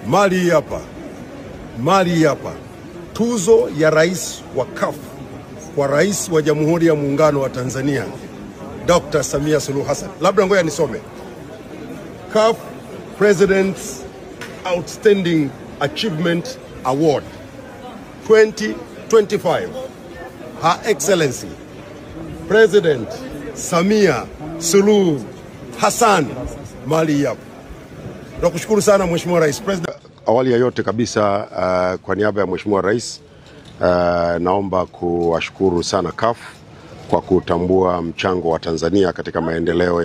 Mali hapa. Tuzo ya rais wa CAF kwa rais wa Jamhuri ya Muungano wa Tanzania, Dr. Samia Suluhu Hassan. Labda ngoja nisome. CAF President's Outstanding Achievement Award 2025. Her Excellency President Samia Suluhu Hassan. Mali hapa. Nakushukuru sana Mheshimiwa Rais. President. Awali ya yote kabisa kwa niaba ya Mheshimiwa Rais naomba kuwashukuru sana CAF kwa kutambua mchango wa Tanzania katika maendeleo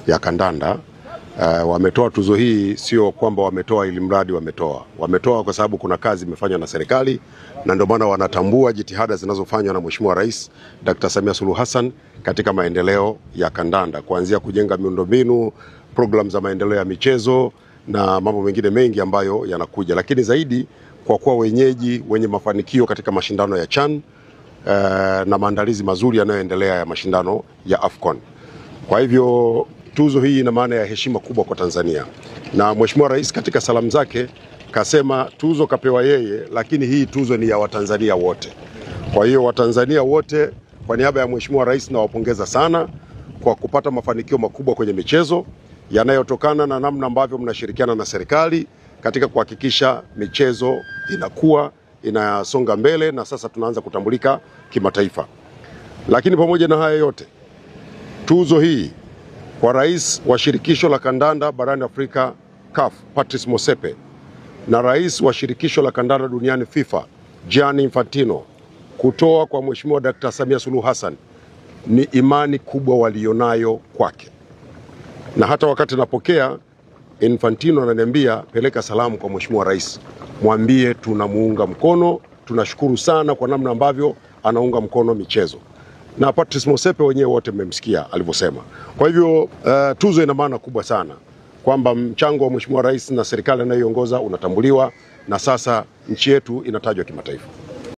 ya kandanda. Wametoa tuzo hii sio kwamba wametoa ili mradi wametoa kwa sababu kuna kazi imefanywa na serikali, na ndio maana wanatambua jitihada zinazofanywa na Mheshimiwa Rais Dr. Samia Suluhu Hassan katika maendeleo ya kandanda, kuanzia kujenga miundombinu, program za maendeleo ya michezo na mambo mengine mengi ambayo yanakuja, lakini zaidi kwa kuwa wenyeji wenye mafanikio katika mashindano ya CHAN na maandalizi mazuri yanayoendelea ya mashindano ya AFCON. Kwa hivyo tuzo hii ina maana ya heshima kubwa kwa Tanzania, na Mheshimiwa Rais katika salamu zake kasema tuzo kapewa yeye, lakini hii tuzo ni ya Watanzania wote. Kwa hiyo Watanzania wote kwa niaba ya Mheshimiwa Rais nawapongeza sana kwa kupata mafanikio makubwa kwenye michezo yanayotokana na namna ambavyo mnashirikiana na serikali katika kuhakikisha michezo inakuwa inasonga mbele, na sasa tunaanza kutambulika kimataifa. Lakini pamoja na haya yote, tuzo hii kwa rais wa shirikisho la kandanda barani Afrika CAF Patrice Motsepe na rais wa shirikisho la kandanda duniani FIFA Gianni Infantino kutoa kwa Mheshimiwa Dr. Samia Suluhu Hassan ni imani kubwa walionayo kwake. Na hata wakati napokea, Infantino ananiambia peleka salamu kwa Mheshimiwa Rais, mwambie tunamuunga mkono, tunashukuru sana kwa namna ambavyo anaunga mkono michezo. Na Patrice Motsepe wenyewe wote mmemsikia alivyosema. Kwa hivyo tuzo ina maana kubwa sana kwamba mchango wa Mheshimiwa Rais na serikali anayoiongoza unatambuliwa, na sasa nchi yetu inatajwa kimataifa.